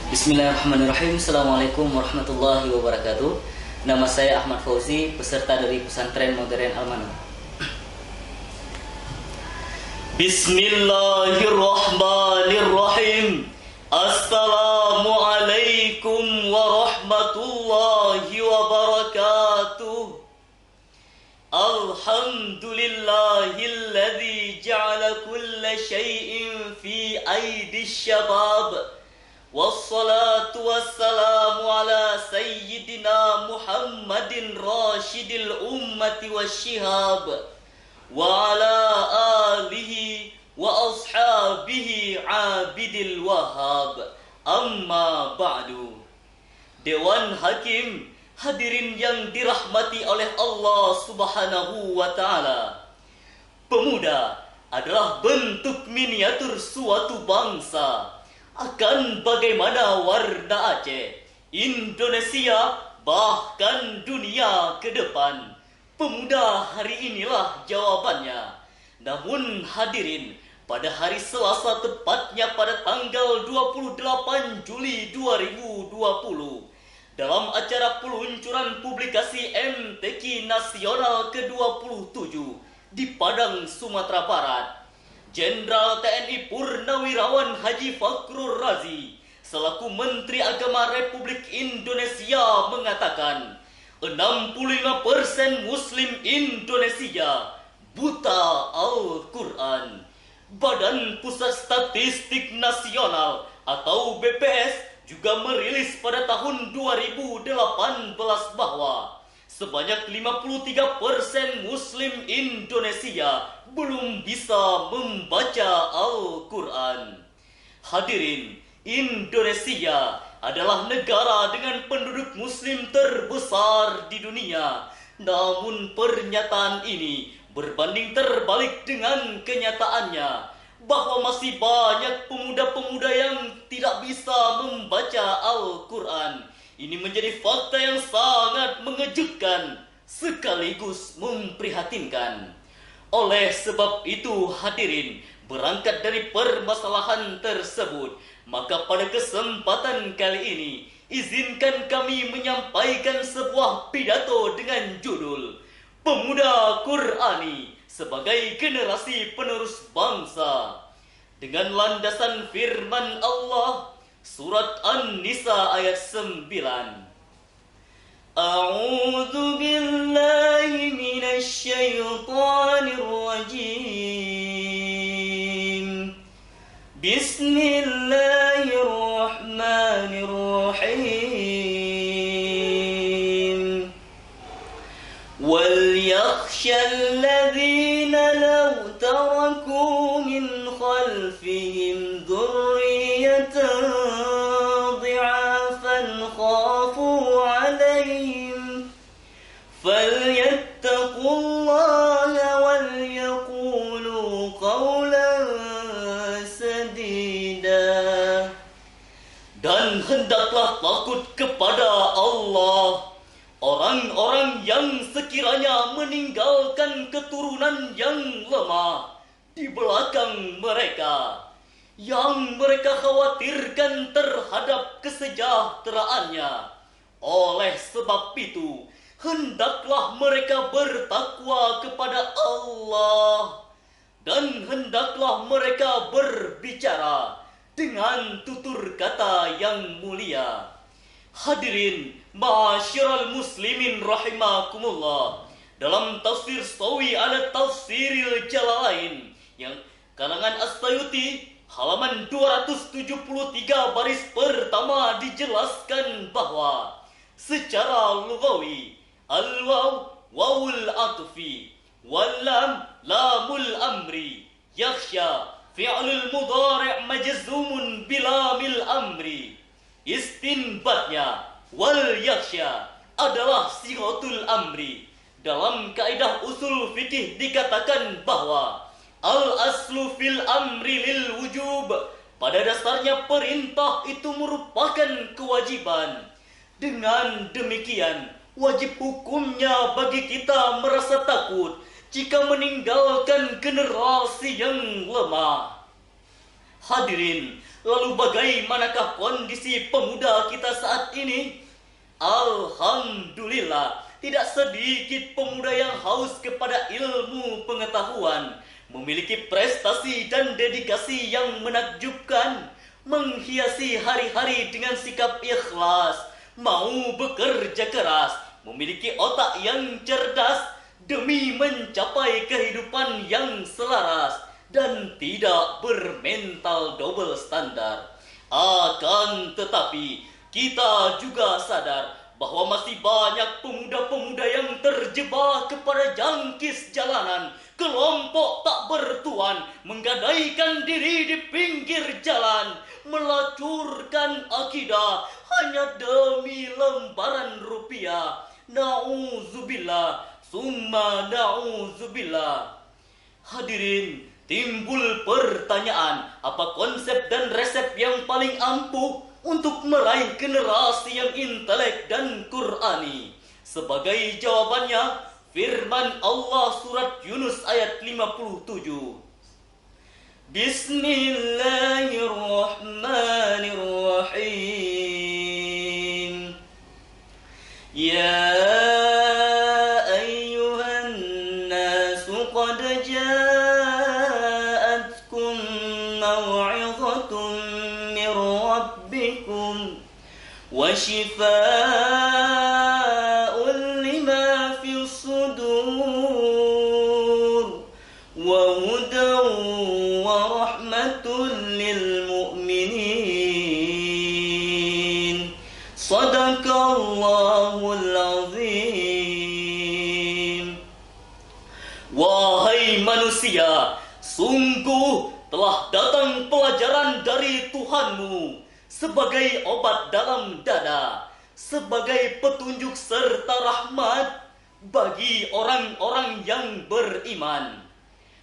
Bismillahirrahmanirrahim. Assalamualaikum warahmatullahi wabarakatuh. Nama saya Ahmad Fauzi, peserta dari Pesantren Modern Al-Manur. Bismillahirrahmanirrahim. Assalamualaikum warahmatullahi wabarakatuh. Alhamdulillahilladzi ja'ala kulla syai'in fi aidi syabab. Wassalatu wassalamu ala sayyidina Muhammadin rasyidil ummati wasyihab wa ala alihi wa ashabihi abidil wahhab. Amma ba'du. Dewan Hakim, hadirin yang dirahmati oleh Allah Subhanahu wa ta'ala. Pemuda adalah bentuk miniatur suatu bangsa. Akan bagaimana warna Aceh, Indonesia, bahkan dunia ke depan, pemuda hari inilah jawabannya. Namun hadirin, pada hari Selasa, tepatnya pada tanggal 28 Juli 2020, dalam acara peluncuran publikasi MTQ Nasional ke-27 di Padang, Sumatera Barat, Jenderal TNI Purnawirawan Haji Fakhrul Razi selaku Menteri Agama Republik Indonesia mengatakan 65% Muslim Indonesia buta Al-Quran. Badan Pusat Statistik Nasional atau BPS juga merilis pada tahun 2018 bahwa sebanyak 53% Muslim Indonesia belum bisa membaca Al-Quran. Hadirin, Indonesia adalah negara dengan penduduk Muslim terbesar di dunia. Namun pernyataan ini berbanding terbalik dengan kenyataannya, bahwa masih banyak pemuda-pemuda yang tidak bisa membaca Al-Quran. Ini menjadi fakta yang sangat mengejutkan sekaligus memprihatinkan. Oleh sebab itu hadirin, berangkat dari permasalahan tersebut, maka pada kesempatan kali ini, izinkan kami menyampaikan sebuah pidato dengan judul Pemuda Qurani sebagai generasi penerus bangsa. Dengan landasan firman Allah, Surat An-Nisa ayat 9. A'udzu billahi minasy syaithanir rajim. Bismillahirrahmanirrahim. Wal yakhshal ladzina law taraku min khalfihim dzurriyyatan خافوا عليهم فليتقوا الله وليقولوا قولا سديدا. Dan hendaklah takut kepada Allah orang-orang yang sekiranya meninggalkan keturunan yang lemah di belakang mereka, yang mereka khawatirkan terhadap kesejahteraannya. Oleh sebab itu, hendaklah mereka bertakwa kepada Allah, dan hendaklah mereka berbicara dengan tutur kata yang mulia. Hadirin, ma'asyiral muslimin rahimakumullah, dalam tafsir Sawi ala Tafsiril Jalalain yang kalangan As-Sayuti halaman 273 baris pertama dijelaskan bahwa secara lughawi al-waw wawul atfi wal lam lamul amri, yakhsha fi'lul mudhari' majzumun bilamil amri. Istinbatnya wal yakhsha adalah sighatul amri. Dalam kaidah usul fikih dikatakan bahwa al-aslu fil amri lil wujub. Pada dasarnya perintah itu merupakan kewajiban. Dengan demikian, wajib hukumnya bagi kita merasa takut jika meninggalkan generasi yang lemah. Hadirin, lalu bagaimanakah kondisi pemuda kita saat ini? Alhamdulillah, tidak sedikit pemuda yang haus kepada ilmu pengetahuan, memiliki prestasi dan dedikasi yang menakjubkan, menghiasi hari-hari dengan sikap ikhlas, mau bekerja keras, memiliki otak yang cerdas demi mencapai kehidupan yang selaras dan tidak bermental double standar. Akan tetapi, kita juga sadar bahwa masih banyak pemuda-pemuda yang terjebak kepada jangkis jalanan, kelompok tak bertuan, menggadaikan diri di pinggir jalan, melacurkan akidah hanya demi lembaran rupiah. Na'udzubillah, summa na'udzubillah. Hadirin, timbul pertanyaan, apa konsep dan resep yang paling ampuh untuk meraih generasi yang intelek dan Qur'ani? Sebagai jawabannya, firman Allah surat Yunus ayat 57. Bismillahirrahmanirrahim. Ya قد جاءتكم موعظة من ربكم وشفاء لما في الصدور وهدى ورحمة للمؤمنين صدق الله العظيم. Wahai manusia, sungguh telah datang pelajaran dari Tuhanmu sebagai obat dalam dada, sebagai petunjuk serta rahmat bagi orang-orang yang beriman.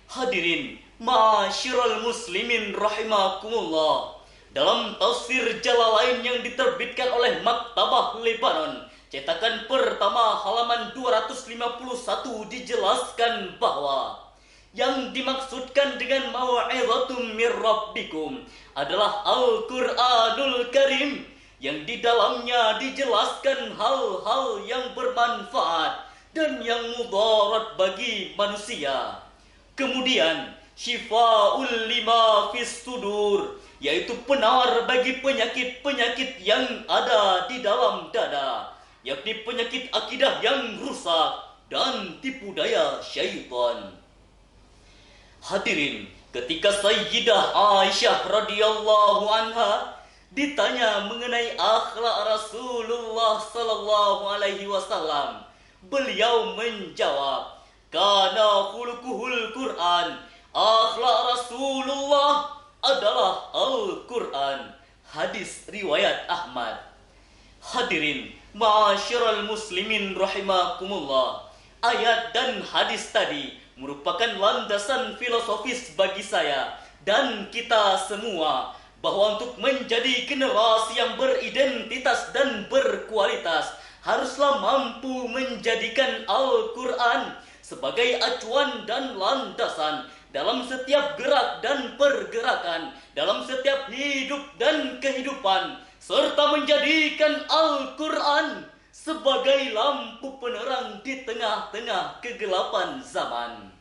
Hadirin, ma'asyiral muslimin rahimakumullah. Dalam tafsir Jalalain yang diterbitkan oleh Maktabah Lebanon, cetakan pertama halaman 251 dijelaskan bahwa yang dimaksudkan dengan mau'izatum mir rabbikum adalah Al-Qur'anul Karim yang di dalamnya dijelaskan hal-hal yang bermanfaat dan yang mudarat bagi manusia. Kemudian syifa'ul lima fis sudur, yaitu penawar bagi penyakit-penyakit yang ada di dalam dada, yakni penyakit akidah yang rusak dan tipu daya syaitan. Hadirin, ketika Sayyidah Aisyah radhiyallahu anha ditanya mengenai akhlak Rasulullah sallallahu alaihi wasallam, beliau menjawab, "Kana khuluquhul Qur'an." Akhlak Rasulullah adalah Al-Qur'an. Hadis riwayat Ahmad. Hadirin, ma'asyiral muslimin rahimakumullah. Ayat dan hadis tadi merupakan landasan filosofis bagi saya dan kita semua bahwa untuk menjadi generasi yang beridentitas dan berkualitas haruslah mampu menjadikan Al-Qur'an sebagai acuan dan landasan dalam setiap gerak dan pergerakan, dalam setiap hidup dan kehidupan, serta menjadikan Al-Qur'an sebagai lampu penerang di tengah-tengah kegelapan zaman.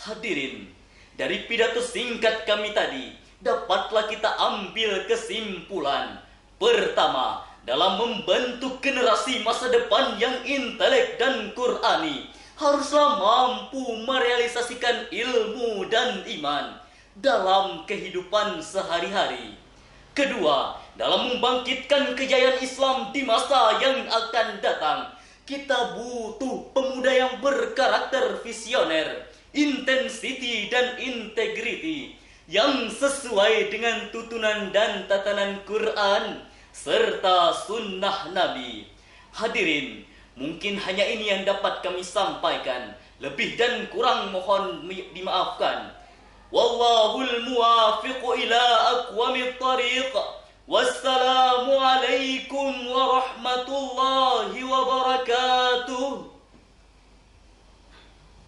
Hadirin, dari pidato singkat kami tadi, dapatlah kita ambil kesimpulan. Pertama, dalam membentuk generasi masa depan yang intelek dan Qur'ani, haruslah mampu merealisasikan ilmu dan iman dalam kehidupan sehari-hari. Kedua, dalam membangkitkan kejayaan Islam di masa yang akan datang, kita butuh pemuda yang berkarakter visioner, intensity dan integrity, yang sesuai dengan tutunan dan tatanan Quran serta sunnah Nabi. Hadirin, mungkin hanya ini yang dapat kami sampaikan. Lebih dan kurang mohon dimaafkan. Wallahul muwafiqu ila aqwamit thariq. Wassalamu alaikum warahmatullahi wabarakatuh.